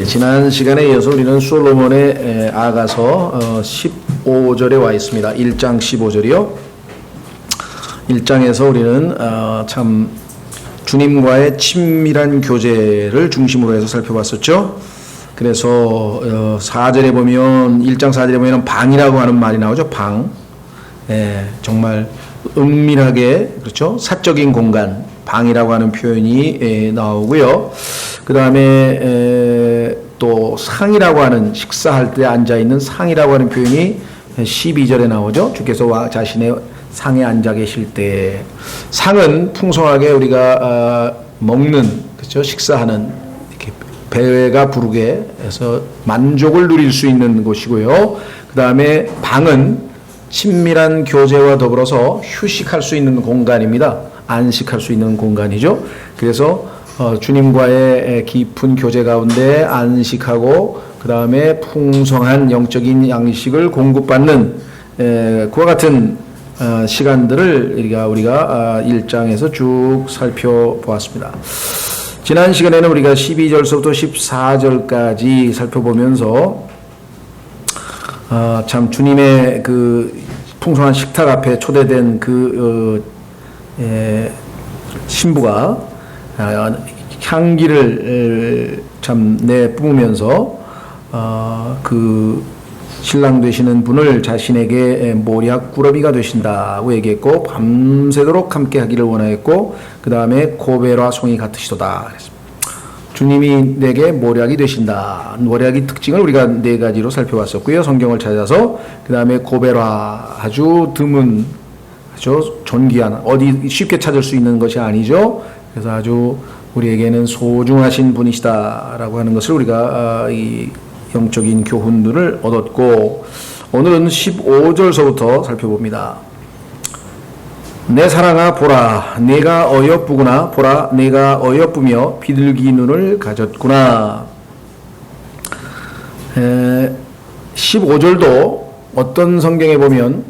지난 시간에 이어서 우리는 솔로몬의 아가서 15절에 와 있습니다. 1장 15절이요. 1장에서 우리는 참 주님과의 친밀한 교제를 중심으로 해서 살펴봤었죠. 그래서 4절에 보면 1장 4절에 보면 방이라고 하는 말이 나오죠. 방. 정말 은밀하게, 그렇죠, 사적인 공간, 방이라고 하는 표현이 나오고요. 그 다음에 또 상이라고 하는, 식사할 때 앉아있는 상이라고 하는 표현이 12절에 나오죠. 주께서 자신의 상에 앉아 계실 때, 상은 풍성하게 우리가 먹는, 그렇죠, 식사하는, 이렇게 배가 부르게 해서 만족을 누릴 수 있는 곳이고요. 그 다음에 방은 친밀한 교제와 더불어서 휴식할 수 있는 공간입니다. 안식할 수 있는 공간이죠. 그래서 주님과의 깊은 교제 가운데 안식하고 그 다음에 풍성한 영적인 양식을 공급받는 그와 같은 시간들을 우리가 1장에서 쭉 살펴보았습니다. 지난 시간에는 우리가 12절서부터 14절까지 살펴보면서 참 주님의 그 풍성한 식탁 앞에 초대된 신부가 향기를 참 내뿜으면서 그 신랑 되시는 분을 자신에게 모략 꾸러미가 되신다고 얘기했고, 밤새도록 함께 하기를 원하였고, 그 다음에 고베라 송이 같으시도다 그랬습니다. 주님이 내게 모략이 되신다. 모략의 특징을 우리가 4가지로 살펴봤었고요. 성경을 찾아서. 그 다음에 고베라, 아주 드문, 아주 존귀한, 어디 쉽게 찾을 수 있는 것이 아니죠. 그래서 아주 우리에게는 소중하신 분이시다라고 하는 것을 우리가 이 영적인 교훈들을 얻었고, 오늘은 15절서부터 살펴봅니다. 내 사랑아 보라, 내가 어여쁘구나. 보라, 내가 어여쁘며 비둘기 눈을 가졌구나. 15절도 어떤 성경에 보면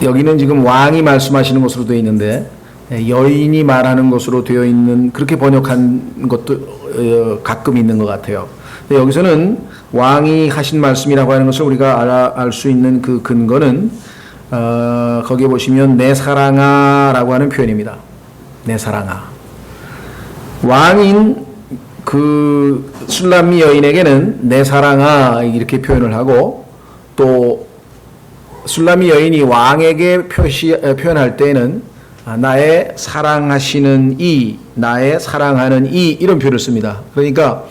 여기는 지금 왕이 말씀하시는 것으로 되어 있는데 여인이 말하는 것으로 되어 있는, 그렇게 번역한 것도 가끔 있는 것 같아요. 근데 여기서는 왕이 하신 말씀이라고 하는 것을 우리가 알 수 있는 그 근거는 거기에 보시면 내 사랑아 라고 하는 표현입니다. 내 사랑아. 왕인 그 술람미 여인에게는 내 사랑아 이렇게 표현을 하고, 또 술람미 여인이 왕에게 표현할 때는 나의 사랑하시는 이, 나의 사랑하는 이, 이런 표현을 씁니다. 그러니까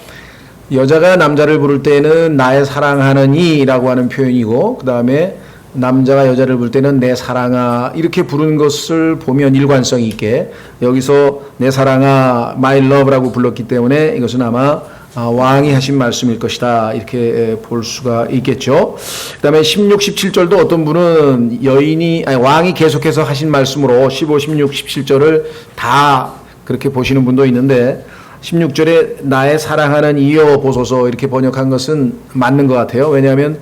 여자가 남자를 부를 때는 나의 사랑하는 이라고 하는 표현이고, 그 다음에 남자가 여자를 부를 때는 내 사랑아 이렇게 부르는 것을 보면 일관성이 있게 여기서 내 사랑아 my love라고 불렀기 때문에 이것은 아마 왕이 하신 말씀일 것이다 이렇게 볼 수가 있겠죠. 그 다음에 16, 17절도 어떤 분은 왕이 계속해서 하신 말씀으로 15, 16, 17절을 다 그렇게 보시는 분도 있는데, 16절에 나의 사랑하는 이여 보소서 이렇게 번역한 것은 맞는 것 같아요. 왜냐하면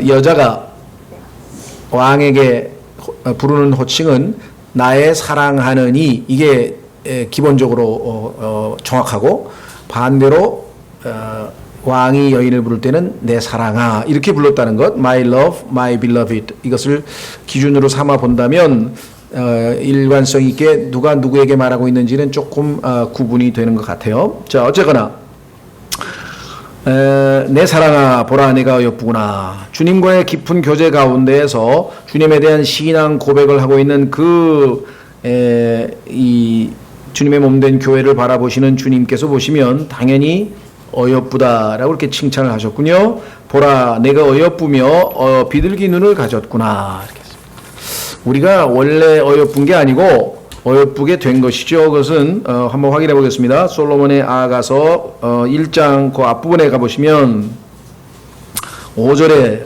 여자가 왕에게 부르는 호칭은 나의 사랑하는 이, 이게 기본적으로 정확하고, 반대로 왕이 여인을 부를 때는 내 사랑아 이렇게 불렀다는 것, my love, my beloved, 이것을 기준으로 삼아 본다면 일관성 있게 누가 누구에게 말하고 있는지는 조금 구분이 되는 것 같아요. 자, 어쨌거나 내 사랑아 보라 내가 어여쁘구나. 주님과의 깊은 교제 가운데에서 주님에 대한 신앙 고백을 하고 있는 이 주님의 몸된 교회를 바라보시는 주님께서 보시면 당연히 어여쁘다라고 이렇게 칭찬을 하셨군요. 보라 내가 어여쁘며 비둘기 눈을 가졌구나. 이렇게 우리가 원래 어여쁜 게 아니고 어여쁘게 된 것이죠. 그것은 한번 확인해 보겠습니다. 솔로몬의 아가서 1장 그 앞부분에 가보시면 5절에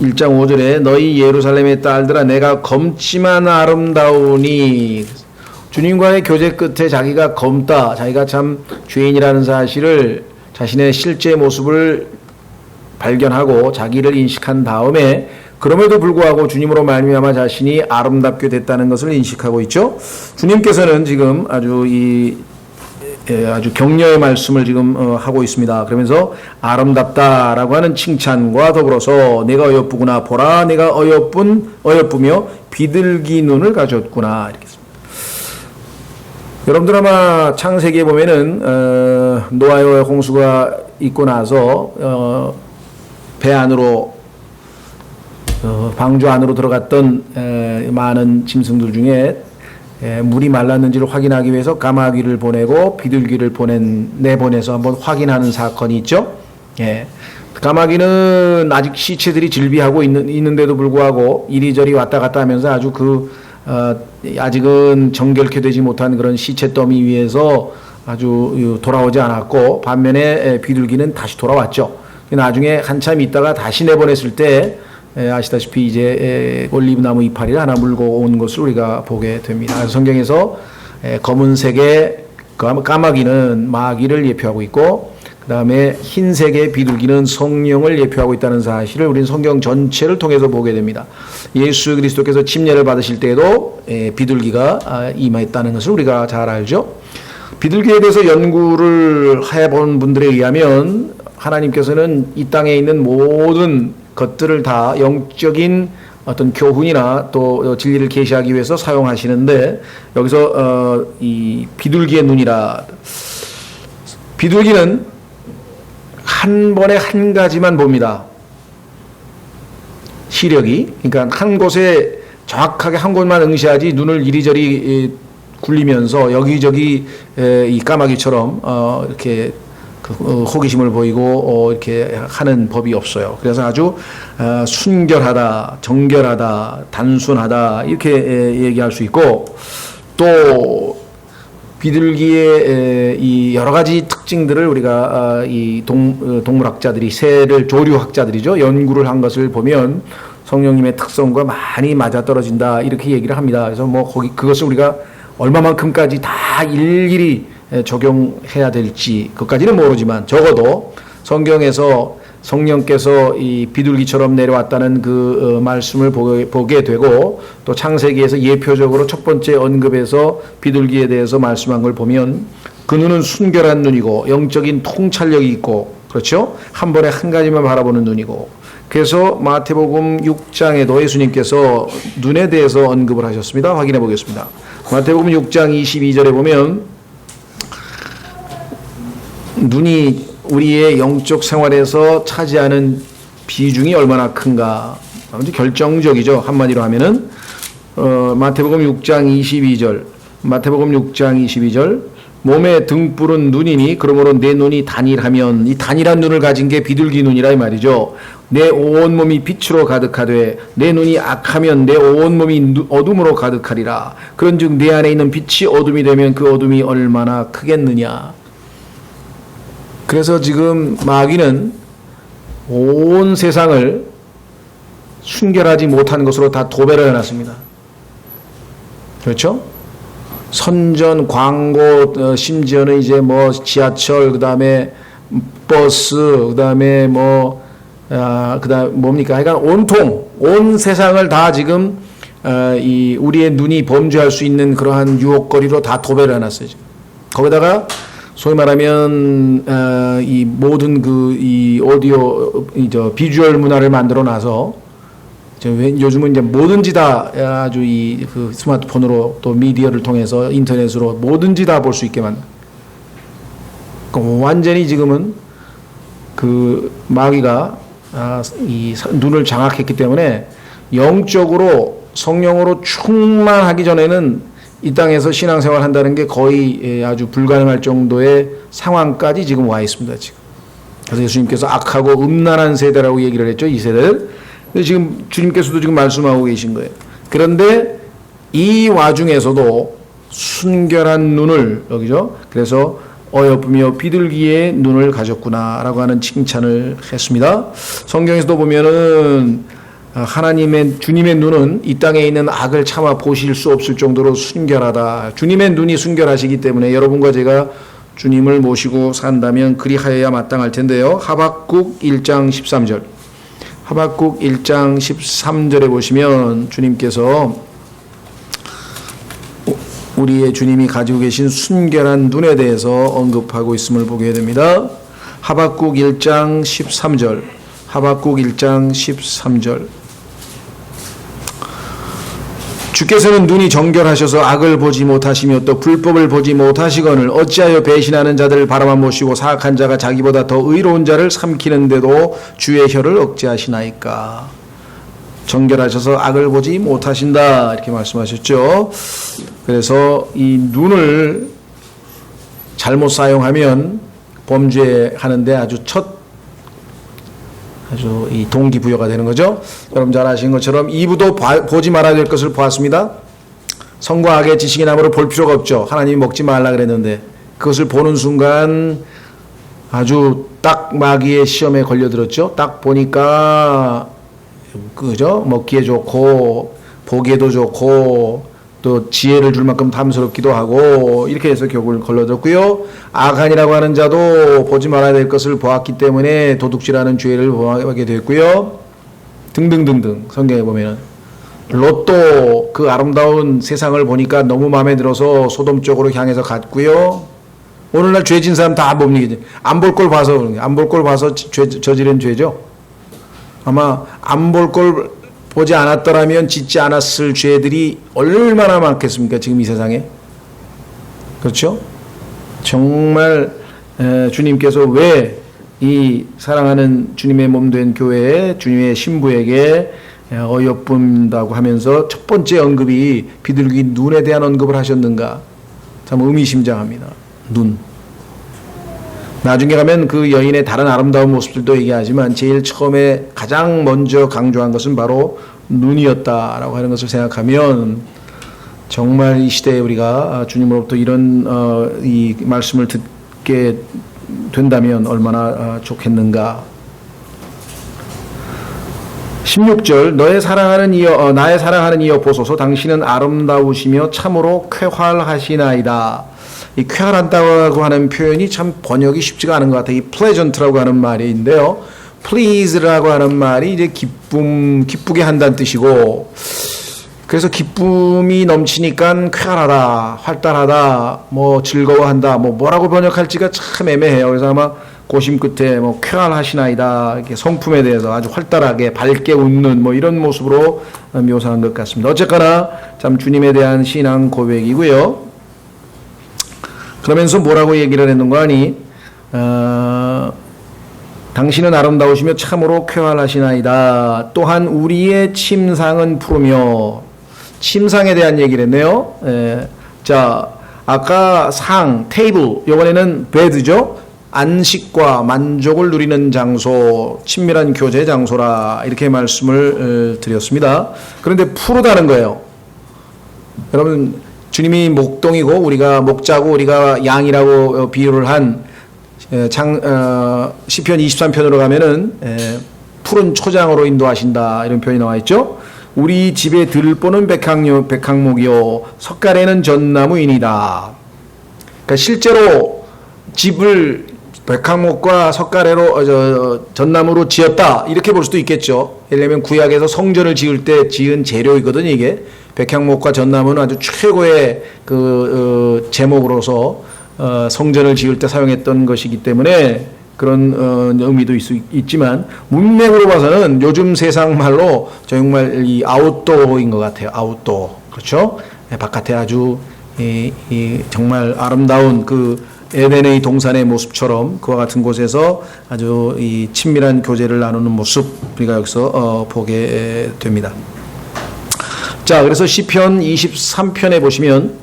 1장 5절에 너희 예루살렘의 딸들아 내가 검지만 아름다우니, 주님과의 교제 끝에 자기가 검다, 자기가 참 죄인이라는 사실을, 자신의 실제 모습을 발견하고 자기를 인식한 다음에 그럼에도 불구하고 주님으로 말미암아 자신이 아름답게 됐다는 것을 인식하고 있죠. 주님께서는 지금 아주 격려의 말씀을 지금 하고 있습니다. 그러면서 아름답다라고 하는 칭찬과 더불어서 내가 어여쁘구나, 보라 내가 어여쁘며 비둘기 눈을 가졌구나, 이렇게 했습니다. 여러분들 아마 창세기에 보면은 노아의 홍수가 있고 나서 배 안으로 방주 안으로 들어갔던 많은 짐승들 중에 물이 말랐는지를 확인하기 위해서 까마귀를 보내고 비둘기를 내보내서 한번 확인하는 사건이 있죠. 예. 까마귀는 아직 시체들이 질비하고 있는데도 불구하고 이리저리 왔다 갔다 하면서 아주 아직은 정결케 되지 못한 그런 시체 더미 위에서 아주 돌아오지 않았고, 반면에 비둘기는 다시 돌아왔죠. 나중에 한참 있다가 다시 내보냈을 때 아시다시피 이제 올리브나무 이파리를 하나 물고 온 것을 우리가 보게 됩니다. 성경에서 검은색의 까마귀는 마귀를 예표하고 있고, 그 다음에 흰색의 비둘기는 성령을 예표하고 있다는 사실을 우리는 성경 전체를 통해서 보게 됩니다. 예수 그리스도께서 침례를 받으실 때에도 비둘기가 임했다는 것을 우리가 잘 알죠. 비둘기에 대해서 연구를 해본 분들에 의하면 하나님께서는 이 땅에 있는 모든 것들을 다 영적인 어떤 교훈이나 또 진리를 계시하기 위해서 사용하시는데, 여기서 이 비둘기의 눈이라, 비둘기는 한 번에 한 가지만 봅니다. 시력이. 그러니까 한 곳에 정확하게 한 곳만 응시하지 눈을 이리저리 굴리면서 여기저기 이 까마귀처럼 이렇게 호기심을 보이고 이렇게 하는 법이 없어요. 그래서 아주 순결하다, 정결하다, 단순하다, 이렇게 얘기할 수 있고, 또 비둘기의 이 여러 가지 특징들을 우리가 이 동물학자들이, 새를 조류학자들이죠, 연구를 한 것을 보면 성령님의 특성과 많이 맞아떨어진다, 이렇게 얘기를 합니다. 그래서 뭐 그것을 우리가 얼마만큼까지 다 일일이 적용해야 될지 그것까지는 모르지만, 적어도 성경에서 성령께서 이 비둘기처럼 내려왔다는 그 말씀을 보게 되고, 또 창세기에서 예표적으로 첫 번째 언급에서 비둘기에 대해서 말씀한 걸 보면 그 눈은 순결한 눈이고 영적인 통찰력이 있고, 그렇죠? 한 번에 한 가지만 바라보는 눈이고, 그래서 마태복음 6장에도 예수님께서 눈에 대해서 언급을 하셨습니다. 확인해 보겠습니다. 마태복음 6장 22절에 보면 눈이 우리의 영적 생활에서 차지하는 비중이 얼마나 큰가, 아주 결정적이죠. 한마디로 하면은 마태복음 6장 22절 몸의 등불은 눈이니 그러므로 내 눈이 단일하면, 이 단일한 눈을 가진 게 비둘기 눈이라 이 말이죠. 내 온몸이 빛으로 가득하되 내 눈이 악하면 내 온몸이 어둠으로 가득하리라. 그런즉 내 안에 있는 빛이 어둠이 되면 그 어둠이 얼마나 크겠느냐. 그래서 지금 마귀는 온 세상을 순결하지 못한 것으로 다 도배를 해놨습니다. 그렇죠? 선전, 광고, 심지어는 이제 뭐 지하철, 그 다음에 버스, 그 다음에 그다음 뭡니까? 그러니까 온 세상을 다 지금 이 우리의 눈이 범죄할 수 있는 그러한 유혹거리로 다 도배를 해놨어요. 거기다가 소위 말하면 이 모든 이 오디오, 비주얼 문화를 만들어놔서 요즘은 이제 뭐든지 다 아주 그 스마트폰으로, 또 미디어를 통해서 인터넷으로 뭐든지 다 볼 수 있게 완전히 지금은 그 마귀가 이 눈을 장악했기 때문에 영적으로 성령으로 충만하기 전에는 이 땅에서 신앙생활 한다는 게 거의 아주 불가능할 정도의 상황까지 지금 와 있습니다. 지금. 그래서 예수님께서 악하고 음란한 세대라고 얘기를 했죠. 이 세대를. 근데 지금 주님께서도 지금 말씀하고 계신 거예요. 그런데 이 와중에서도 순결한 눈을, 여기죠. 그래서 어여쁘며 비둘기의 눈을 가졌구나라고 하는 칭찬을 했습니다. 성경에서도 보면은 주님의 눈은 이 땅에 있는 악을 차마 보실 수 없을 정도로 순결하다. 주님의 눈이 순결하시기 때문에 여러분과 제가 주님을 모시고 산다면 그리하여야 마땅할 텐데요. 하박국 1장 13절. 하박국 1장 13절에 보시면 주님께서 우리의 주님이 가지고 계신 순결한 눈에 대해서 언급하고 있음을 보게 됩니다. 하박국 1장 13절, 하박국 1장 13절. 주께서는 눈이 정결하셔서 악을 보지 못하시며 또 불법을 보지 못하시거늘 어찌하여 배신하는 자들을 바라만 보시고 사악한 자가 자기보다 더 의로운 자를 삼키는데도 주의 혀를 억제하시나이까. 정결하셔서 악을 보지 못하신다 이렇게 말씀하셨죠. 그래서 이 눈을 잘못 사용하면 범죄하는데 아주 이 동기부여가 되는 거죠. 여러분 잘 아시는 것처럼 이브도 보지 말아야 될 것을 보았습니다. 선과 악의 지식의 나무를 볼 필요가 없죠. 하나님이 먹지 말라 그랬는데 그것을 보는 순간 아주 딱 마귀의 시험에 걸려들었죠. 딱 보니까 그죠? 먹기에 좋고 보기에도 좋고 또 지혜를 줄 만큼 탐스럽기도 하고 이렇게 해서 결국을 걸러들었고요. 아간이라고 하는 자도 보지 말아야 될 것을 보았기 때문에 도둑질하는 죄를 범하게 됐고요. 등등등등 성경에 보면은 롯도 그 아름다운 세상을 보니까 너무 마음에 들어서 소돔 쪽으로 향해서 갔고요. 오늘날 죄 진 사람 다 뭡니까? 안 볼 걸 봐서 그런 게 안 볼 걸 봐서 저지른 죄죠. 아마 안 볼 걸 보지 않았더라면 짓지 않았을 죄들이 얼마나 많겠습니까? 지금 이 세상에. 그렇죠? 정말 주님께서 왜 이 사랑하는 주님의 몸된 교회에 주님의 신부에게 어여쁜다고 하면서 첫 번째 언급이 비둘기 눈에 대한 언급을 하셨는가? 참 의미심장합니다. 눈. 나중에 가면 그 여인의 다른 아름다운 모습들도 얘기하지만 제일 처음에 가장 먼저 강조한 것은 바로 눈이었다라고 하는 것을 생각하면 정말 이 시대에 우리가 주님으로부터 이런 이 말씀을 듣게 된다면 얼마나 좋겠는가. 16절 나의 사랑하는 이여 보소서 당신은 아름다우시며 참으로 쾌활하시나이다. 이 쾌활한다고 하는 표현이 참 번역이 쉽지가 않은 것 같아요. 이 pleasant라고 하는 말인데요. please라고 하는 말이 이제 기쁘게 한다는 뜻이고, 그래서 기쁨이 넘치니까 쾌활하다, 활달하다, 뭐 즐거워한다, 뭐라고 번역할지가 참 애매해요. 그래서 아마 고심 끝에 뭐 쾌활하시나이다, 이렇게 성품에 대해서 아주 활달하게 밝게 웃는 뭐 이런 모습으로 묘사한 것 같습니다. 어쨌거나 참 주님에 대한 신앙 고백이고요. 그러면서 뭐라고 얘기를 했는가 하니 당신은 아름다우시며 참으로 쾌활하시나이다. 또한 우리의 침상은 푸르며, 침상에 대한 얘기를 했네요. 자, 아까 상, 테이블, 이번에는 베드죠. 안식과 만족을 누리는 장소, 친밀한 교제 장소라 이렇게 말씀을 드렸습니다. 그런데 푸르다는 거예요. 여러분 주님이 목동이고 우리가 목자고 우리가 양이라고 비유를 한 시편 23편으로 가면은 푸른 초장으로 인도하신다 이런 표현이 나와 있죠. 우리 집에 들보는 백향목이요 석가래는 전나무이니다. 그러니까 실제로 집을 백향목과 석가래로 전나무로 지었다 이렇게 볼 수도 있겠죠. 예를 들면 구약에서 성전을 지을 때 지은 재료이거든요. 이게 백향목과 전나무는 아주 최고의 그 제목으로서 성전을 지을 때 사용했던 것이기 때문에 그런 의미도 있지만 문맥으로 봐서는 요즘 세상 말로 정말 이 아웃도어인 것 같아요. 아웃도어. 그렇죠? 바깥에 아주 정말 아름다운 그 에덴의 동산의 모습처럼 그와 같은 곳에서 아주 이 친밀한 교제를 나누는 모습 우리가 여기서 보게 됩니다. 자, 그래서 시편 23편에 보시면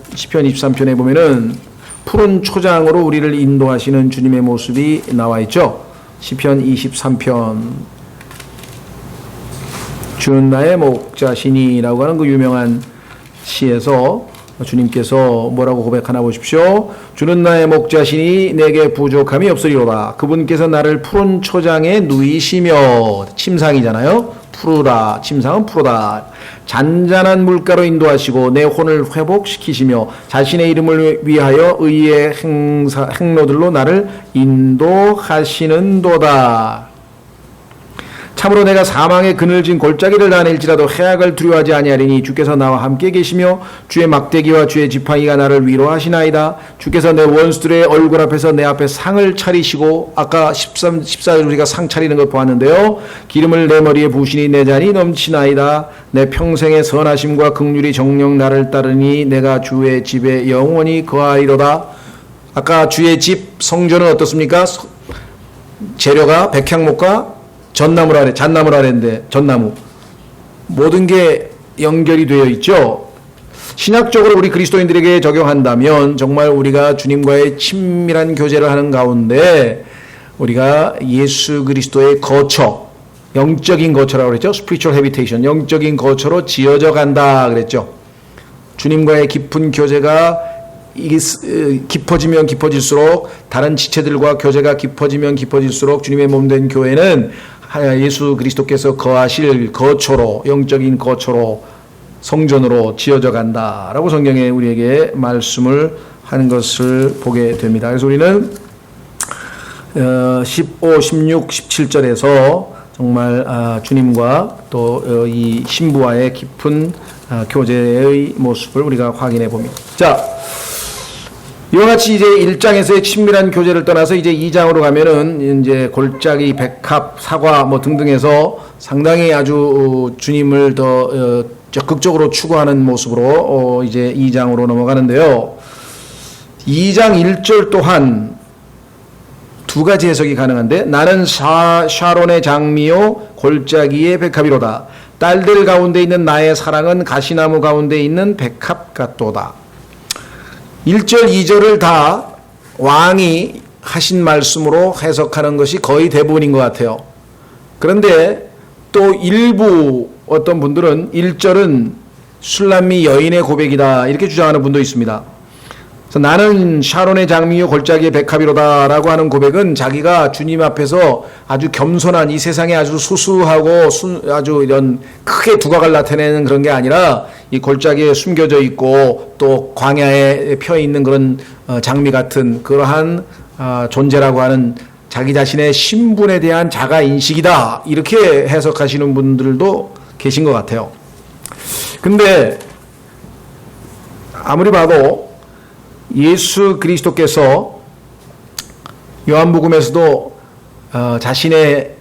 푸른 초장으로 우리를 인도하시는 주님의 모습이 나와 있죠. 시편 23편 주는 나의 목자시니라고 하는 그 유명한 시에서 주님께서 뭐라고 고백하나 보십시오. 주는 나의 목자시니 내게 부족함이 없으리로다. 그분께서 나를 푸른 초장에 누이시며, 침상이잖아요. 푸르다, 침상은 푸르다. 잔잔한 물가로 인도하시고 내 혼을 회복시키시며 자신의 이름을 위하여 의의 행로들로 나를 인도하시는도다. 참으로 내가 사망의 그늘진 골짜기를 다닐지라도 해악을 두려워하지 아니하리니 주께서 나와 함께 계시며 주의 막대기와 주의 지팡이가 나를 위로하시나이다. 주께서 내 원수들의 얼굴 앞에서 내 앞에 상을 차리시고, 아까 14절 우리가 상 차리는 걸 보았는데요. 기름을 내 머리에 부으시니 내 잔이 넘치나이다. 내 평생의 선하심과 긍휼이 정녕 나를 따르니 내가 주의 집에 영원히 거하리로다. 아까 주의 집 성전은 어떻습니까? 재료가 백향목과 잣나무라 그랬는데, 전나무. 모든 게 연결이 되어 있죠. 신학적으로 우리 그리스도인들에게 적용한다면 정말 우리가 주님과의 친밀한 교제를 하는 가운데 우리가 예수 그리스도의 거처, 영적인 거처라고 그랬죠. spiritual habitation, 영적인 거처로 지어져 간다 그랬죠. 주님과의 깊은 교제가 깊어지면 깊어질수록, 다른 지체들과 교제가 깊어지면 깊어질수록 주님의 몸된 교회는 예수 그리스도께서 거하실 거처로, 영적인 거처로, 성전으로 지어져 간다라고 성경에 우리에게 말씀을 하는 것을 보게 됩니다. 그래서 우리는 15, 16, 17절에서 정말 주님과 또 이 신부와의 깊은 교제의 모습을 우리가 확인해 봅니다. 자, 이와 같이 이제 1장에서의 친밀한 교제를 떠나서 이제 2장으로 가면은 이제 골짜기, 백합, 사과 뭐 등등해서 상당히 아주 주님을 더 적극적으로 추구하는 모습으로 이제 2장으로 넘어가는데요. 2장 1절 또한 두 가지 해석이 가능한데, 나는 샤론의 장미요 골짜기의 백합이로다. 딸들 가운데 있는 나의 사랑은 가시나무 가운데 있는 백합 같도다. 1절, 2절을 다 왕이 하신 말씀으로 해석하는 것이 거의 대부분인 것 같아요. 그런데 또 일부 어떤 분들은 1절은 술람미 여인의 고백이다 이렇게 주장하는 분도 있습니다. 그래서 나는 샤론의 장미요 골짜기의 백합이로다 라고 하는 고백은 자기가 주님 앞에서 아주 겸손한, 이 세상에 아주 수수하고 아주 이런 크게 두각을 나타내는 그런 게 아니라 이 골짜기에 숨겨져 있고 또 광야에 펴 있는 그런 장미 같은 그러한 존재라고 하는 자기 자신의 신분에 대한 자가 인식이다 이렇게 해석하시는 분들도 계신 것 같아요. 근데 아무리 봐도 예수 그리스도께서 요한복음에서도 자신의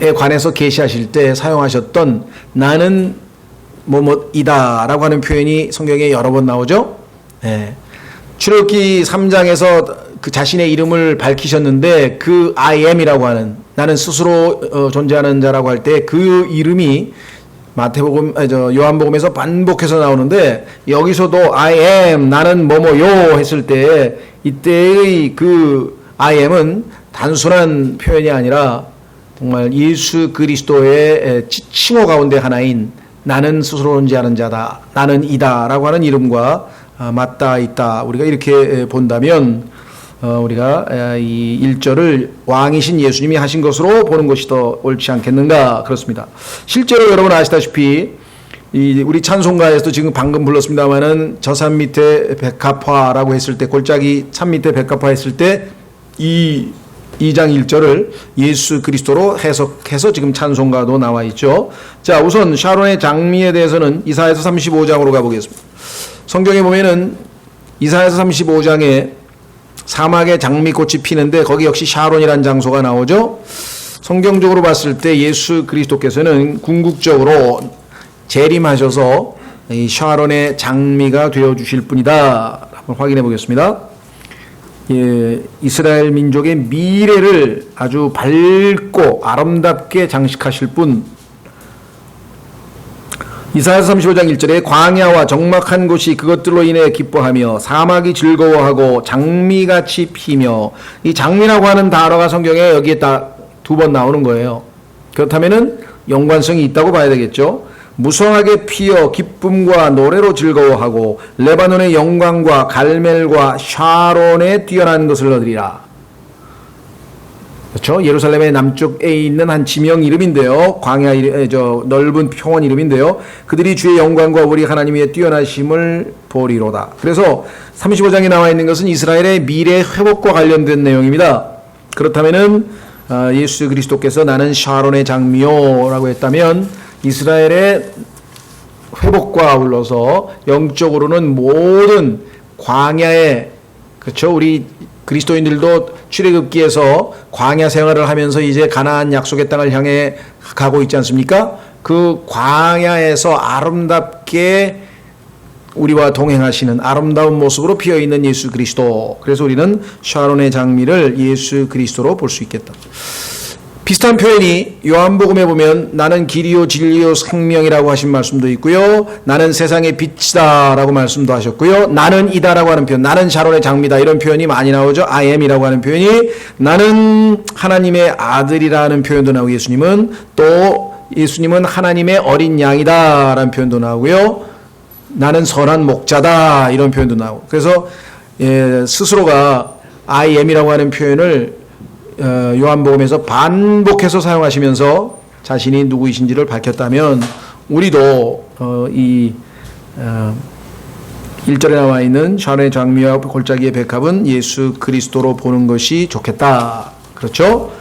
에 관해서 계시하실 때 사용하셨던 나는 뭐뭐이다 라고 하는 표현이 성경에 여러 번 나오죠. 네. 출애굽기 3장에서 그 자신의 이름을 밝히셨는데 그 I am이라고 하는, 나는 스스로 존재하는 자라고 할 때 그 이름이 요한복음에서 반복해서 나오는데, 여기서도 I am, 나는 뭐뭐요 했을 때 이때의 그 I am은 단순한 표현이 아니라 정말 예수 그리스도의 칭호 가운데 하나인 나는 스스로 존재하는 자다, 나는 이다 라고 하는 이름과 맞닿아 있다. 우리가 이렇게 본다면 우리가 이 1절을 왕이신 예수님이 하신 것으로 보는 것이 더 옳지 않겠는가 그렇습니다. 실제로 여러분 아시다시피 우리 찬송가에서도 지금 방금 불렀습니다마는 저 산 밑에 백합화라고 했을 때, 골짜기 산 밑에 백합화 했을 때 이 2장 1절을 예수 그리스도로 해석해서 지금 찬송가도 나와 있죠. 자, 우선 샤론의 장미에 대해서는 이사야서 35장으로 가보겠습니다. 성경에 보면은 이사야서 35장에 사막에 장미꽃이 피는데 거기 역시 샤론이라는 장소가 나오죠. 성경적으로 봤을 때 예수 그리스도께서는 궁극적으로 재림하셔서 이 샤론의 장미가 되어주실 분이다. 한번 확인해 보겠습니다. 예, 이스라엘 민족의 미래를 아주 밝고 아름답게 장식하실 분. 이사야서 35장 1절에 광야와 적막한 곳이 그것들로 인해 기뻐하며 사막이 즐거워하고 장미같이 피며, 이 장미라고 하는 단어가 성경에 여기에 딱 두 번 나오는 거예요. 그렇다면은 연관성이 있다고 봐야 되겠죠. 무성하게 피어 기쁨과 노래로 즐거워하고 레바논의 영광과 갈멜과 샤론에 뛰어난 것을 얻으리라. 그렇죠? 예루살렘의 남쪽에 있는 한 지명 이름인데요. 광야 넓은 평원 이름인데요. 그들이 주의 영광과 우리 하나님의 뛰어나심을 보리로다. 그래서 35장에 나와 있는 것은 이스라엘의 미래 회복과 관련된 내용입니다. 그렇다면은 예수 그리스도께서 나는 샤론의 장미요라고 했다면 이스라엘의 회복과 아울러서 영적으로는 모든 광야에, 그렇죠? 우리 그리스도인들도 출애굽기에서 광야 생활을 하면서 이제 가나안 약속의 땅을 향해 가고 있지 않습니까? 그 광야에서 아름답게 우리와 동행하시는 아름다운 모습으로 피어있는 예수 그리스도. 그래서 우리는 샤론의 장미를 예수 그리스도로 볼 수 있겠다. 비슷한 표현이 요한복음에 보면 나는 길이요 진리요 생명이라고 하신 말씀도 있고요. 나는 세상의 빛이다 라고 말씀도 하셨고요. 나는 이다라고 하는 표현, 나는 샤론의 장미다 이런 표현이 많이 나오죠. I am이라고 하는 표현이, 나는 하나님의 아들이라는 표현도 나오고, 예수님은 하나님의 어린 양이다 라는 표현도 나오고요. 나는 선한 목자다 이런 표현도 나오고. 그래서 스스로가 I am이라고 하는 표현을 요한복음에서 반복해서 사용하시면서 자신이 누구이신지를 밝혔다면 우리도 1절에 나와 있는 샤론의 장미와 골짜기의 백합은 예수 그리스도로 보는 것이 좋겠다. 그렇죠?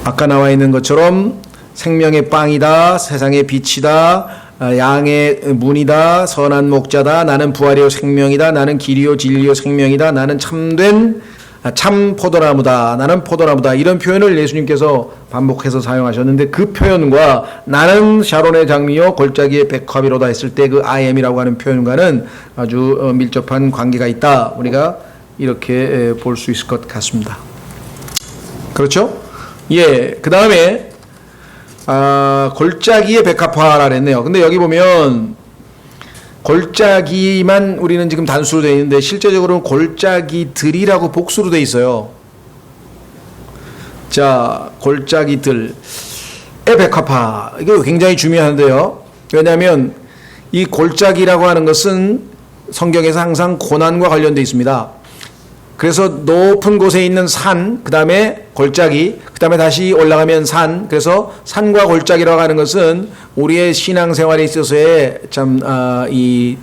아까 나와 있는 것처럼 생명의 빵이다, 세상의 빛이다, 양의 문이다, 선한 목자다, 나는 부활이요 생명이다, 나는 길이요 진리요 생명이다, 나는 참 포도나무다, 나는 포도나무다 이런 표현을 예수님께서 반복해서 사용하셨는데, 그 표현과 나는 샤론의 장미요 골짜기의 백합이로다 했을 때 그 I am이라고 하는 표현과는 아주 밀접한 관계가 있다. 우리가 이렇게 볼 수 있을 것 같습니다. 그렇죠? 그 다음에 골짜기의 백합화라 그랬네요. 근데 여기 보면 골짜기만 우리는 지금 단수로 되어 있는데 실제적으로는 골짜기들이라고 복수로 되어 있어요. 자, 골짜기들의 백합화, 이거 굉장히 중요한데요. 왜냐하면 이 골짜기라고 하는 것은 성경에서 항상 고난과 관련되어 있습니다. 그래서 높은 곳에 있는 산, 그 다음에 골짜기, 그 다음에 다시 올라가면 산. 그래서 산과 골짜기라고 하는 것은 우리의 신앙생활에 있어서의 참 이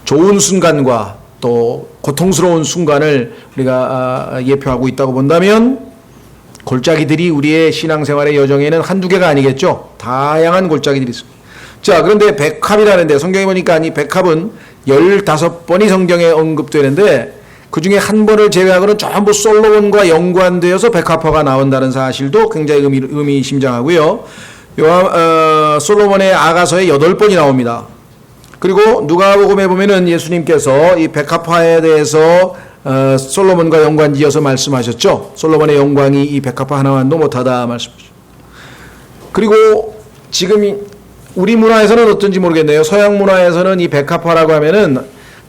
좋은 순간과 또 고통스러운 순간을 우리가 예표하고 있다고 본다면, 골짜기들이 우리의 신앙생활의 여정에는 한두 개가 아니겠죠. 다양한 골짜기들이 있습니다. 자, 그런데 백합이라는데 성경에 보니까 이 백합은 15번이 성경에 언급되는데 그 중에 한 번을 제외하고는 전부 솔로몬과 연관되어서 백합화가 나온다는 사실도 굉장히 의미심장하고요. 솔로몬의 아가서에 8번이 나옵니다. 그리고 누가복음에 보면은 예수님께서 이 백합화에 대해서 솔로몬과 연관지어서 말씀하셨죠. 솔로몬의 영광이 이 백합화 하나만도 못하다 말씀하셨죠. 그리고 지금 우리 문화에서는 어떤지 모르겠네요. 서양 문화에서는 이 백합화라고 하면은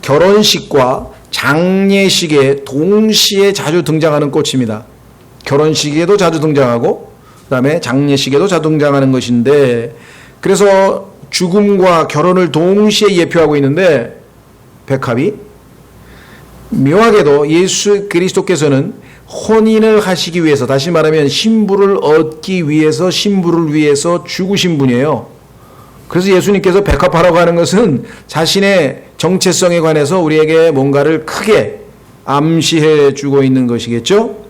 결혼식과 장례식에 동시에 자주 등장하는 꽃입니다. 결혼식에도 자주 등장하고 그 다음에 장례식에도 자주 등장하는 것인데, 그래서 죽음과 결혼을 동시에 예표하고 있는데, 백합이 묘하게도 예수 그리스도께서는 혼인을 하시기 위해서, 다시 말하면 신부를 얻기 위해서, 신부를 위해서 죽으신 분이에요. 그래서 예수님께서 백합화라고 하는 것은 자신의 정체성에 관해서 우리에게 뭔가를 크게 암시해 주고 있는 것이겠죠.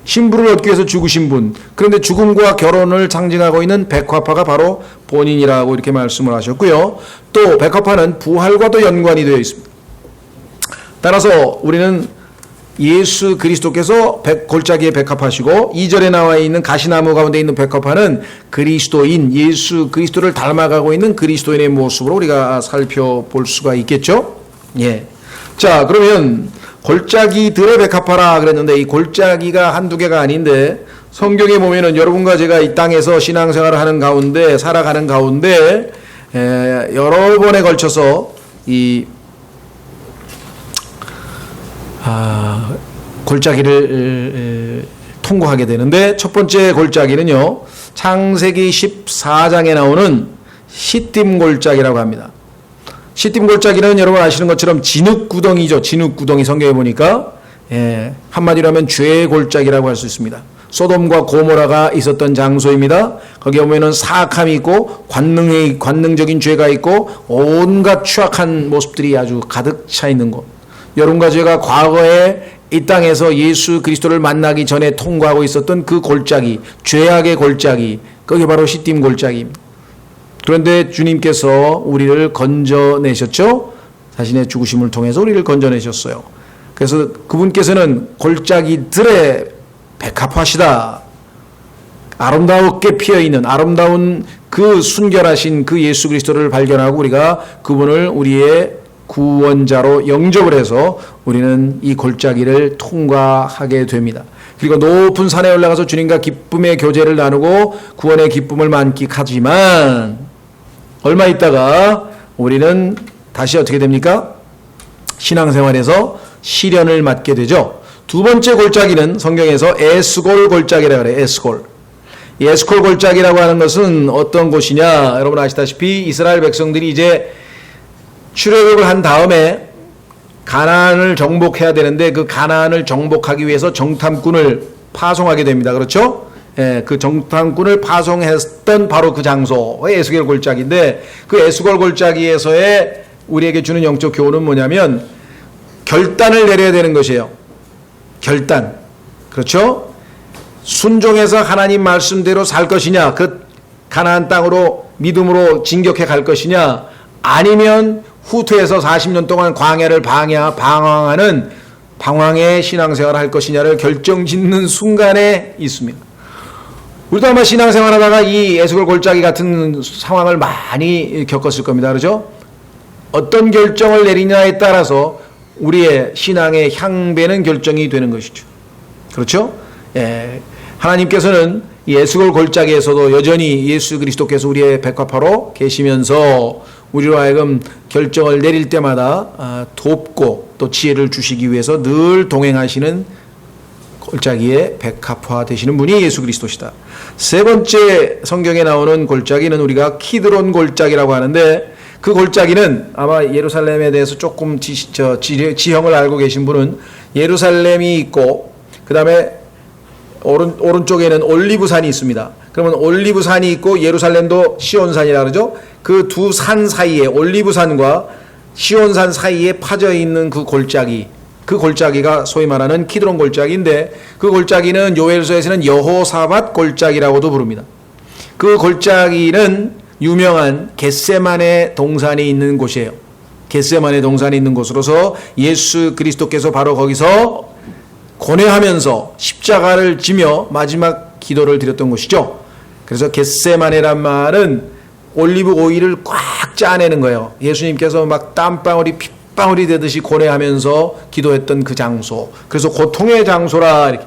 신부를 얻기 위해서 죽으신 분, 그런데 죽음과 결혼을 상징하고 있는 백합화가 바로 본인이라고 이렇게 말씀을 하셨고요. 또 백합화는 부활과도 연관이 되어 있습니다. 따라서 우리는 예수 그리스도께서 골짜기에 백합화시고, 2절에 나와 있는 가시나무 가운데 있는 백합화는 그리스도인, 예수 그리스도를 닮아가고 있는 그리스도인의 모습으로 우리가 살펴볼 수가 있겠죠. 자, 그러면 골짜기들의 백합화라 그랬는데, 이 골짜기가 한두 개가 아닌데 성경에 보면은 여러분과 제가 이 땅에서 신앙생활을 하는 가운데, 살아가는 가운데 여러 번에 걸쳐서 이 골짜기를 통과하게 되는데, 첫 번째 골짜기는요, 창세기 14장에 나오는 시딤 골짜기라고 합니다. 시딤 골짜기는 여러분 아시는 것처럼 진흙구덩이죠. 진흙구덩이, 성경에 보니까 한마디로 하면 죄의 골짜기라고 할 수 있습니다. 소돔과 고모라가 있었던 장소입니다. 거기에 보면은 사악함이 있고 관능적인 죄가 있고 온갖 추악한 모습들이 아주 가득 차 있는 곳. 여러분과 제가 과거에 이 땅에서 예수 그리스도를 만나기 전에 통과하고 있었던 그 골짜기, 죄악의 골짜기, 그게 바로 시딤 골짜기입니다. 그런데 주님께서 우리를 건져내셨죠? 자신의 죽으심을 통해서 우리를 건져내셨어요. 그래서 그분께서는 골짜기들의 백합화시다. 아름답게 피어있는 아름다운 그 순결하신 그 예수 그리스도를 발견하고 우리가 그분을 우리의 구원자로 영접을 해서 우리는 이 골짜기를 통과하게 됩니다. 그리고 높은 산에 올라가서 주님과 기쁨의 교제를 나누고 구원의 기쁨을 만끽하지만 얼마 있다가 우리는 다시 어떻게 됩니까? 신앙생활에서 시련을 맞게 되죠. 두 번째 골짜기는 성경에서 에스골 골짜기라고 그래요. 에스골. 에스골 골짜기라고 하는 것은 어떤 곳이냐? 여러분 아시다시피 이스라엘 백성들이 이제 출애굽을 한 다음에 가나안을 정복해야 되는데 그 가나안을 정복하기 위해서 정탐꾼을 파송하게 됩니다. 그렇죠? 예, 그 정탐꾼을 파송했던 바로 그 장소가 에스골 골짜기인데 그 에스골 골짜기에서의 우리에게 주는 영적 교훈은 뭐냐면 결단을 내려야 되는 것이에요. 결단. 그렇죠? 순종해서 하나님 말씀대로 살 것이냐, 그 가나안 땅으로 믿음으로 진격해 갈 것이냐, 아니면 후퇴해서 40년 동안 광야를 방황하는 방황의 신앙생활을 할 것이냐를 결정짓는 순간에 있습니다. 우리도 아마 신앙생활 하다가 이 에스골 골짜기 같은 상황을 많이 겪었을 겁니다. 그렇죠? 어떤 결정을 내리냐에 따라서 우리의 신앙의 향배는 결정이 되는 것이죠. 그렇죠? 예. 하나님께서는 이 에스골 골짜기에서도 여전히 예수 그리스도께서 우리의 백합화로 계시면서 우리로 하여금 결정을 내릴 때마다 돕고 또 지혜를 주시기 위해서 늘 동행하시는 골짜기의 백합화 되시는 분이 예수 그리스도시다. 세 번째 성경에 나오는 골짜기는 우리가 키드론 골짜기라고 하는데 그 골짜기는 아마 예루살렘에 대해서 조금 지형을 알고 계신 분은 예루살렘이 있고 그 다음에 오른쪽에는 올리브산이 있습니다. 그러면 올리브산이 있고 예루살렘도 시온산이라 그러죠. 그 두 산 사이에 올리브산과 시온산 사이에 파져 있는 그 골짜기, 그 골짜기가 소위 말하는 키드론 골짜기인데 그 골짜기는 요엘서에서는 여호사밧 골짜기라고도 부릅니다. 그 골짜기는 유명한 겟세마네 동산이 있는 곳이에요. 겟세마네 동산이 있는 곳으로서 예수 그리스도께서 바로 거기서 고뇌하면서 십자가를 지며 마지막 기도를 드렸던 곳이죠. 그래서 겟세마네란 말은 올리브 오일을 꽉 짜내는 거예요. 예수님께서 막 땀방울이 핏방울이 되듯이 고뇌하면서 기도했던 그 장소. 그래서 고통의 장소라 이렇게.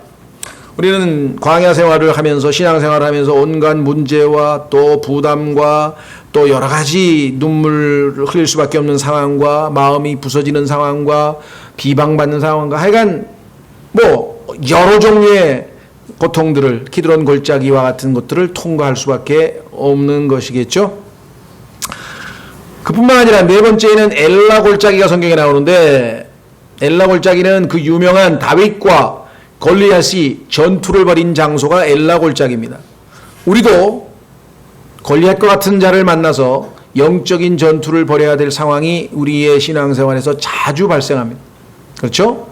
우리는 광야 생활을 하면서 신앙생활을 하면서 온갖 문제와 또 부담과 또 여러 가지 눈물을 흘릴 수밖에 없는 상황과 마음이 부서지는 상황과 비방받는 상황과 하여간 뭐 여러 종류의 고통들을 키드론 골짜기와 같은 것들을 통과할 수밖에 없는 것이겠죠. 그뿐만 아니라 네 번째는 엘라 골짜기가 성경에 나오는데 엘라 골짜기는 그 유명한 다윗과 골리앗이 전투를 벌인 장소가 엘라 골짜기입니다. 우리도 골리앗과 같은 자를 만나서 영적인 전투를 벌여야 될 상황이 우리의 신앙생활에서 자주 발생합니다. 그렇죠?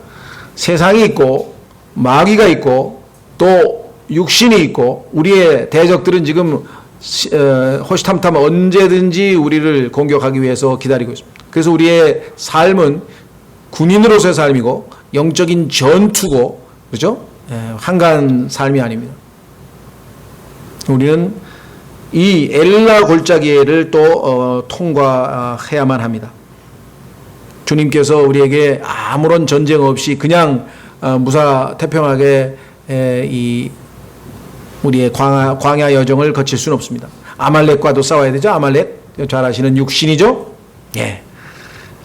세상이 있고 마귀가 있고 또 육신이 있고 우리의 대적들은 지금 호시탐탐 언제든지 우리를 공격하기 위해서 기다리고 있습니다. 그래서 우리의 삶은 군인으로서의 삶이고 영적인 전투고 그렇죠? 한가한 삶이 아닙니다. 우리는 이 엘라 골짜기를 또 통과해야만 합니다. 주님께서 우리에게 아무런 전쟁 없이 그냥 무사태평하게 이 우리의 광야 여정을 거칠 수는 없습니다. 아말렉과도 싸워야 되죠. 아말렉 잘 아시는 육신이죠. 예.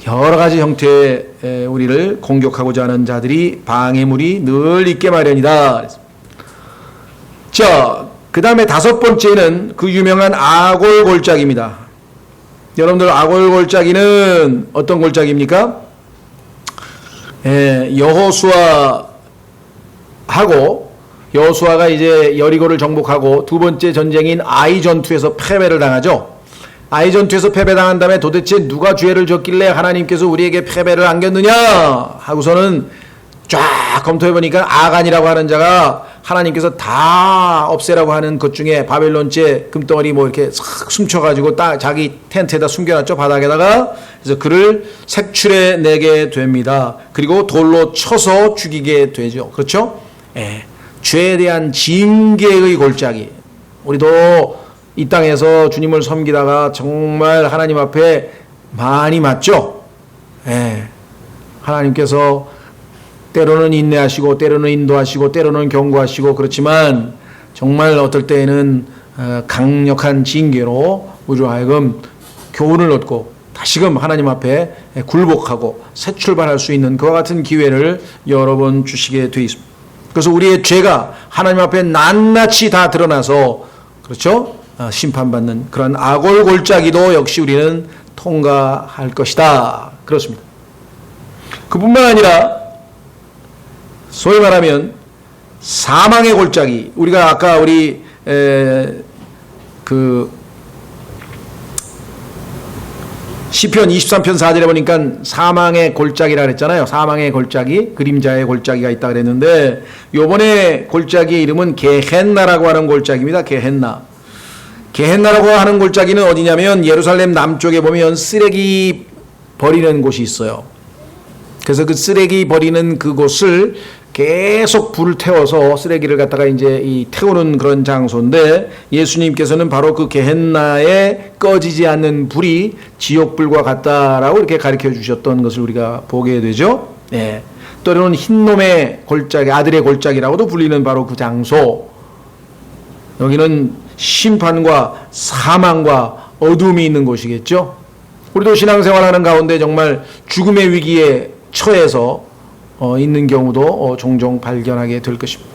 여러 가지 형태의 우리를 공격하고자 하는 자들이 방해물이 늘 있게 마련이다. 자, 그 다음에 다섯 번째는 그 유명한 아골 골짜기입니다. 여러분들 아골 골짜기는 어떤 골짜기입니까? 여호수아가 이제 여리고를 정복하고 두 번째 전쟁인 아이 전투에서 패배를 당하죠. 아이전투에서 패배당한 다음에 도대체 누가 죄를 졌길래 하나님께서 우리에게 패배를 안겼느냐 하고서는 쫙 검토해보니까 아간이라고 하는 자가 하나님께서 다 없애라고 하는 것 중에 바벨론제 금덩어리 뭐 이렇게 싹 숨겨가지고 딱 자기 텐트에다 숨겨놨죠. 바닥에다가. 그래서 그를 색출해내게 됩니다. 그리고 돌로 쳐서 죽이게 되죠. 그렇죠? 예. 죄에 대한 징계의 골짜기. 우리도 이 땅에서 주님을 섬기다가 정말 하나님 앞에 많이 맞죠? 예. 하나님께서 때로는 인내하시고 때로는 인도하시고 때로는 경고하시고 그렇지만 정말 어떨 때에는 강력한 징계로 우리로 하여금 교훈을 얻고 다시금 하나님 앞에 굴복하고 새 출발할 수 있는 그와 같은 기회를 여러 번 주시게 되어 있습니다. 그래서 우리의 죄가 하나님 앞에 낱낱이 다 드러나서 그렇죠? 심판받는 그런 악골 골짜기도 역시 우리는 통과할 것이다. 그렇습니다. 그뿐만 아니라 소위 말하면 사망의 골짜기. 우리가 아까 우리 시편 23편 4절에 보니까 사망의 골짜기라 그랬잖아요. 사망의 골짜기, 그림자의 골짜기가 있다 그랬는데 요번에 골짜기의 이름은 게헨나라고 하는 골짜기입니다. 게헨나. 게헨나라고 하는 골짜기는 어디냐면 예루살렘 남쪽에 보면 쓰레기 버리는 곳이 있어요. 그래서 그 쓰레기 버리는 그곳을 계속 불을 태워서 쓰레기를 갖다가 이제 태우는 그런 장소인데 예수님께서는 바로 그 게헨나에 꺼지지 않는 불이 지옥불과 같다라고 이렇게 가르쳐 주셨던 것을 우리가 보게 되죠. 네. 또는 흰놈의 골짜기, 아들의 골짜기라고도 불리는 바로 그 장소. 여기는 심판과 사망과 어둠이 있는 곳이겠죠. 우리도 신앙생활하는 가운데 정말 죽음의 위기에 처해서 있는 경우도 종종 발견하게 될 것입니다.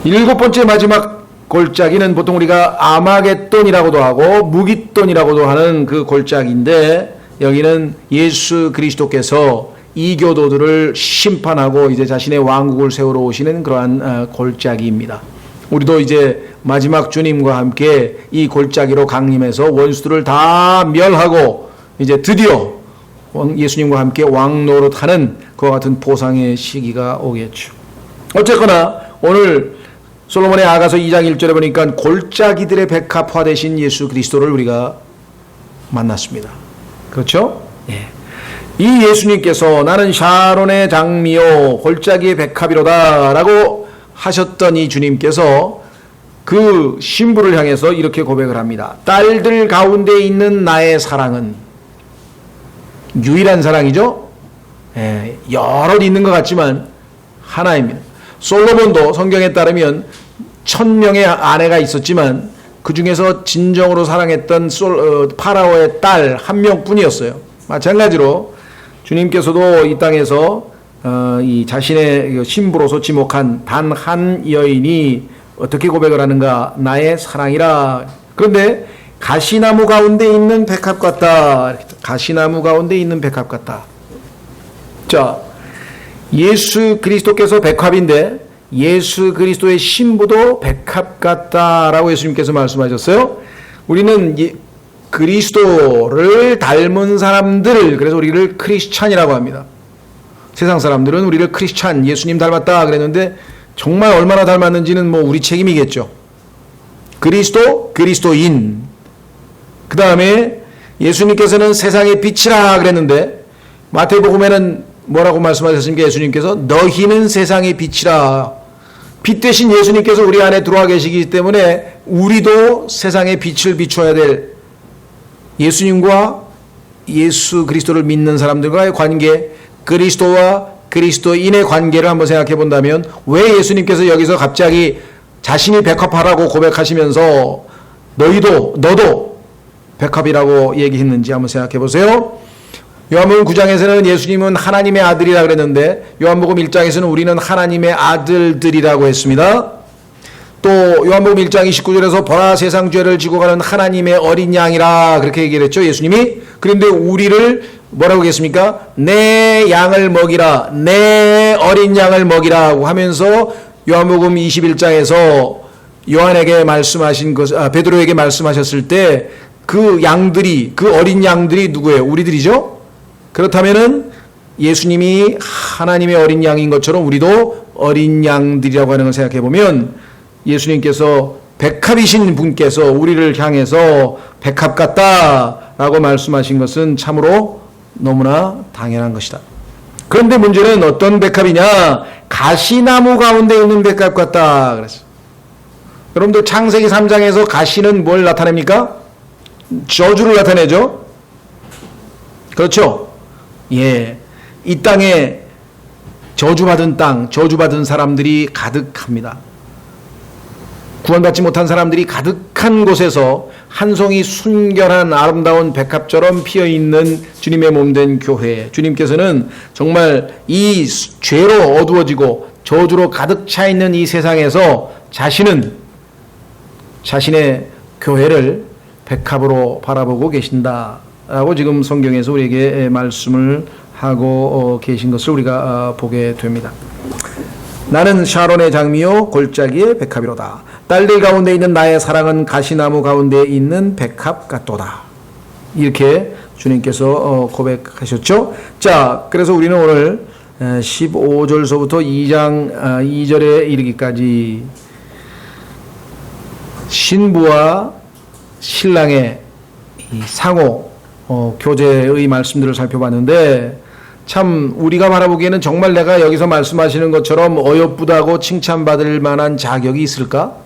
7번째 마지막 골짜기는 보통 우리가 아마겟돈이라고도 하고 무깃돈이라고도 하는 그 골짜기인데 여기는 예수 그리스도께서 이교도들을 심판하고 이제 자신의 왕국을 세우러 오시는 그러한 골짜기입니다. 우리도 이제 마지막 주님과 함께 이 골짜기로 강림해서 원수들을 다 멸하고 이제 드디어 예수님과 함께 왕노릇하는 그와 같은 보상의 시기가 오겠죠. 어쨌거나 오늘 솔로몬의 아가서 2장 1절에 보니까 골짜기들의 백합화 되신 예수 그리스도를 우리가 만났습니다. 그렇죠? 예. 이 예수님께서 나는 샤론의 장미요 골짜기의 백합이로다 라고 하셨던 이 주님께서 그 신부를 향해서 이렇게 고백을 합니다. 딸들 가운데 있는 나의 사랑은 유일한 사랑이죠. 예, 여러 있는 것 같지만 하나입니다. 솔로몬도 성경에 따르면 1000명의 아내가 있었지만 그 중에서 진정으로 사랑했던 파라오의 딸 1명뿐이었어요. 마찬가지로 주님께서도 이 땅에서 이 자신의 신부로서 지목한 단 한 여인이 어떻게 고백을 하는가? 나의 사랑이라. 그런데 가시나무 가운데 있는 백합 같다. 가시나무 가운데 있는 백합 같다. 자, 예수 그리스도께서 백합인데 예수 그리스도의 신부도 백합 같다라고 예수님께서 말씀하셨어요. 우리는 그리스도를 닮은 사람들, 그래서 우리를 크리스찬이라고 합니다. 세상 사람들은 우리를 크리스찬, 예수님 닮았다 그랬는데 정말 얼마나 닮았는지는 뭐 우리 책임이겠죠. 그리스도, 그리스도인. 그 다음에 예수님께서는 세상의 빛이라 그랬는데 마태복음에는 뭐라고 말씀하셨습니까? 예수님께서 너희는 세상의 빛이라. 빛 대신 예수님께서 우리 안에 들어와 계시기 때문에 우리도 세상의 빛을 비춰야 될 예수님과 예수 그리스도를 믿는 사람들과의 관계, 그리스도와 그리스도인의 관계를 한번 생각해 본다면 왜 예수님께서 여기서 갑자기 자신이 백합하라고 고백하시면서 너도 백합이라고 얘기했는지 한번 생각해 보세요. 요한복음 9장에서는 예수님은 하나님의 아들이라 그랬는데 요한복음 1장에서는 우리는 하나님의 아들들이라고 했습니다. 또 요한복음 1장 29절에서 보라 세상 죄를 지고 가는 하나님의 어린 양이라 그렇게 얘기를 했죠. 예수님이. 그런데 우리를 뭐라고 했습니까? 내 양을 먹이라, 내 어린 양을 먹이라고 하면서 요한복음 21장에서 요한에게 말씀하신 것, 베드로에게 말씀하셨을 때 그 양들이, 그 어린 양들이 누구예요? 우리들이죠? 그렇다면은 예수님이 하나님의 어린 양인 것처럼 우리도 어린 양들이라고 하는 걸 생각해 보면 예수님께서 백합이신 분께서 우리를 향해서 백합 같다라고 말씀하신 것은 참으로 너무나 당연한 것이다. 그런데 문제는 어떤 백합이냐? 가시나무 가운데 있는 백합 같다 그랬어요. 여러분들 창세기 3장에서 가시는 뭘 나타냅니까? 저주를 나타내죠. 그렇죠? 예. 이 땅에 저주받은 땅, 저주받은 사람들이 가득합니다. 구원받지 못한 사람들이 가득한 곳에서 한 송이 순결한 아름다운 백합처럼 피어있는 주님의 몸된 교회, 주님께서는 정말 이 죄로 어두워지고 저주로 가득 차 있는 이 세상에서 자신의 교회를 백합으로 바라보고 계신다라고 지금 성경에서 우리에게 말씀을 하고 계신 것을 우리가 보게 됩니다. 나는 샤론의 장미요 골짜기의 백합이로다. 딸들 가운데 있는 나의 사랑은 가시나무 가운데 있는 백합 같도다. 이렇게 주님께서 고백하셨죠. 자, 그래서 우리는 오늘 15절서부터 2장 2절에 이르기까지 신부와 신랑의 이 상호 교제의 말씀들을 살펴봤는데 참 우리가 바라보기에는 정말 내가 여기서 말씀하시는 것처럼 어여쁘다고 칭찬받을 만한 자격이 있을까?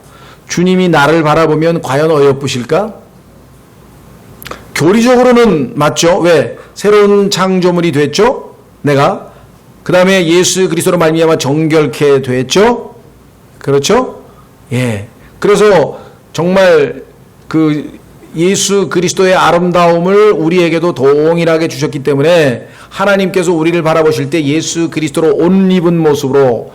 주님이 나를 바라보면 과연 어여쁘실까? 교리적으로는 맞죠. 왜? 새로운 창조물이 됐죠. 내가 그 다음에 예수 그리스도로 말미암아 정결케 됐죠. 그렇죠? 예. 그래서 정말 그 예수 그리스도의 아름다움을 우리에게도 동일하게 주셨기 때문에 하나님께서 우리를 바라보실 때 예수 그리스도로 옷 입은 모습으로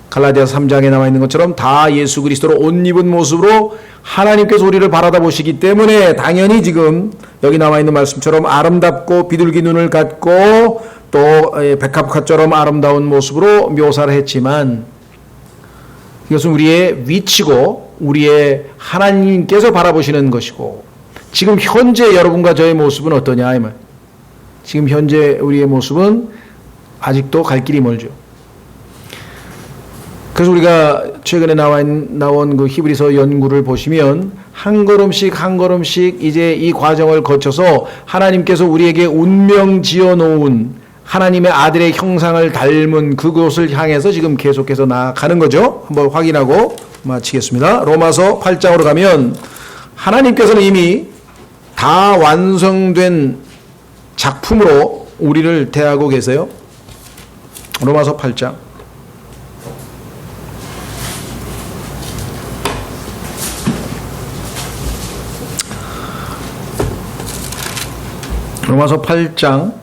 갈라디아서 3장에 나와 있는 것처럼 다 예수 그리스도로 옷 입은 모습으로 하나님께서 우리를 바라다 보시기 때문에 당연히 지금 여기 나와 있는 말씀처럼 아름답고 비둘기 눈을 갖고 또 백합화처럼 아름다운 모습으로 묘사를 했지만 이것은 우리의 위치고 우리의 하나님께서 바라보시는 것이고 지금 현재 여러분과 저의 모습은 어떠냐 이 말. 지금 현재 우리의 모습은 아직도 갈 길이 멀죠. 그래서 우리가 최근에 나온 그 히브리서 연구를 보시면 한 걸음씩 이제 이 과정을 거쳐서 하나님께서 우리에게 운명 지어 놓은 하나님의 아들의 형상을 닮은 그곳을 향해서 지금 계속해서 나아가는 거죠. 한번 확인하고 마치겠습니다. 로마서 8장으로 가면 하나님께서는 이미 다 완성된 작품으로 우리를 대하고 계세요. 로마서 8장. 로마서 8장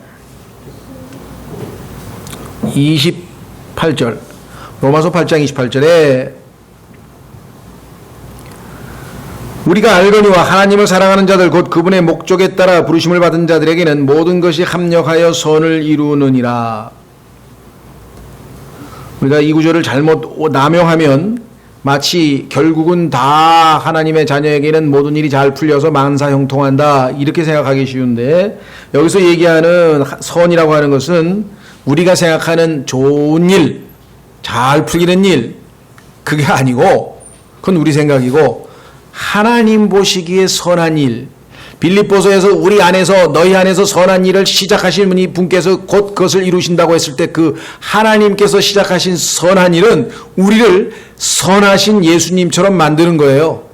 28절. 로마서 8장 28절에 우리가 알거니와 하나님을 사랑하는 자들 곧 그분의 목적에 따라 부르심을 받은 자들에게는 모든 것이 합력하여 선을 이루느니라. 우리가 이 구절을 잘못 남용하면 마치 결국은 다 하나님의 자녀에게는 모든 일이 잘 풀려서 만사형통한다 이렇게 생각하기 쉬운데 여기서 얘기하는 선이라고 하는 것은 우리가 생각하는 좋은 일, 잘 풀리는 일 그게 아니고 그건 우리 생각이고 하나님 보시기에 선한 일, 빌립보서에서 우리 안에서 너희 안에서 선한 일을 시작하신 분께서 곧 그것을 이루신다고 했을 때 그 하나님께서 시작하신 선한 일은 우리를 선하신 예수님처럼 만드는 거예요.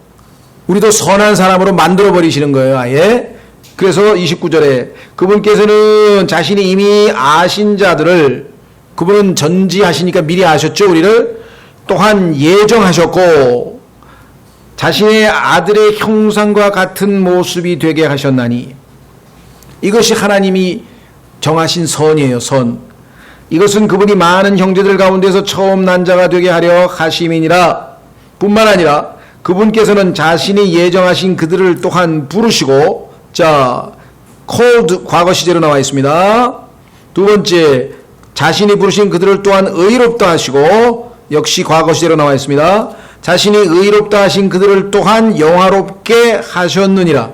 우리도 선한 사람으로 만들어 버리시는 거예요. 아예. 그래서 29절에 그분께서는 자신이 이미 아신 자들을 그분은 전지하시니까 미리 아셨죠. 우리를 또한 예정하셨고 자신의 아들의 형상과 같은 모습이 되게 하셨나니 이것이 하나님이 정하신 선이에요. 선. 이것은 그분이 많은 형제들 가운데서 처음 난 자가 되게 하려 하심이니라. 뿐만 아니라 그분께서는 자신이 예정하신 그들을 또한 부르시고 자 called 과거 시제로 나와 있습니다. 두 번째 자신이 부르신 그들을 또한 의롭다 하시고 역시 과거 시제로 나와 있습니다. 자신이 의롭다 하신 그들을 또한 영화롭게 하셨느니라.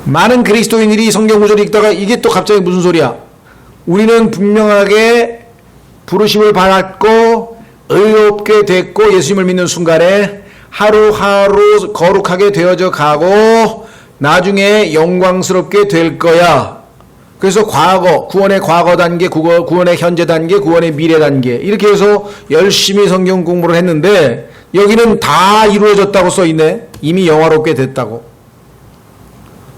많은 그리스도인들이 성경 구절을 읽다가 이게 또 갑자기 무슨 소리야? 우리는 분명하게 부르심을 받았고 의롭게 됐고 예수님을 믿는 순간에 하루하루 거룩하게 되어져 가고 나중에 영광스럽게 될 거야. 그래서 과거, 구원의 과거 단계, 구원의 현재 단계, 구원의 미래 단계 이렇게 해서 열심히 성경 공부를 했는데 여기는 다 이루어졌다고 써있네. 이미 영화롭게 됐다고.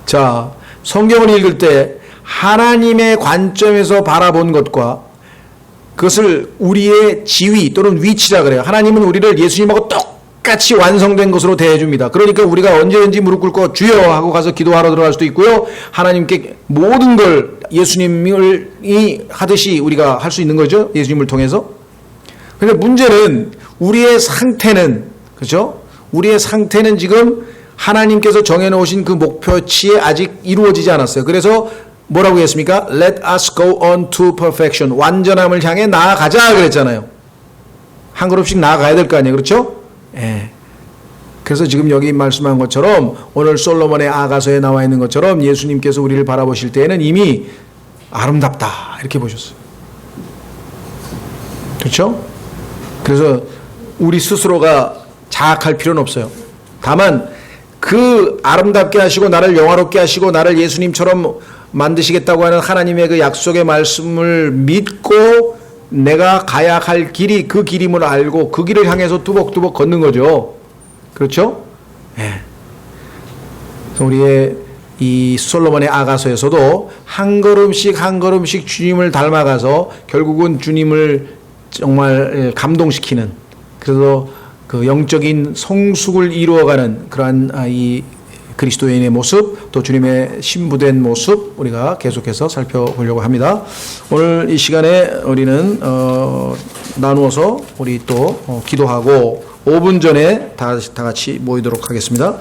자, 성경을 읽을 때 하나님의 관점에서 바라본 것과 그것을 우리의 지위 또는 위치라 그래요. 하나님은 우리를 예수님하고 똑같이 완성된 것으로 대해줍니다. 그러니까 우리가 언제든지 무릎 꿇고 주여 하고 가서 기도하러 들어갈 수도 있고요. 하나님께 모든 걸 예수님이 하듯이 우리가 할 수 있는 거죠. 예수님을 통해서. 그런데 문제는 우리의 상태는, 그렇죠? 우리의 상태는 지금 하나님께서 정해놓으신 그 목표치에 아직 이루어지지 않았어요. 그래서 뭐라고 했습니까? Let us go on to perfection. 완전함을 향해 나아가자 그랬잖아요. 한 걸음씩 나아가야 될 거 아니에요. 그렇죠? 예. 그래서 지금 여기 말씀한 것처럼 오늘 솔로몬의 아가서에 나와 있는 것처럼 예수님께서 우리를 바라보실 때에는 이미 아름답다 이렇게 보셨어요. 그렇죠? 그래서 우리 스스로가 자학할 필요는 없어요. 다만 그 아름답게 하시고 나를 영화롭게 하시고 나를 예수님처럼 만드시겠다고 하는 하나님의 그 약속의 말씀을 믿고 내가 가야 할 길이 그 길임을 알고 그 길을 향해서 뚜벅뚜벅 걷는 거죠. 그렇죠? 예. 우리의 이 솔로몬의 아가서에서도 한 걸음씩 한 걸음씩 주님을 닮아가서 결국은 주님을 정말 감동시키는, 그래서 그 영적인 성숙을 이루어가는 그러한 이 그리스도인의 모습, 또 주님의 신부된 모습 우리가 계속해서 살펴보려고 합니다. 오늘 이 시간에 우리는 나누어서 우리 또 기도하고 5분 전에 다 같이 모이도록 하겠습니다.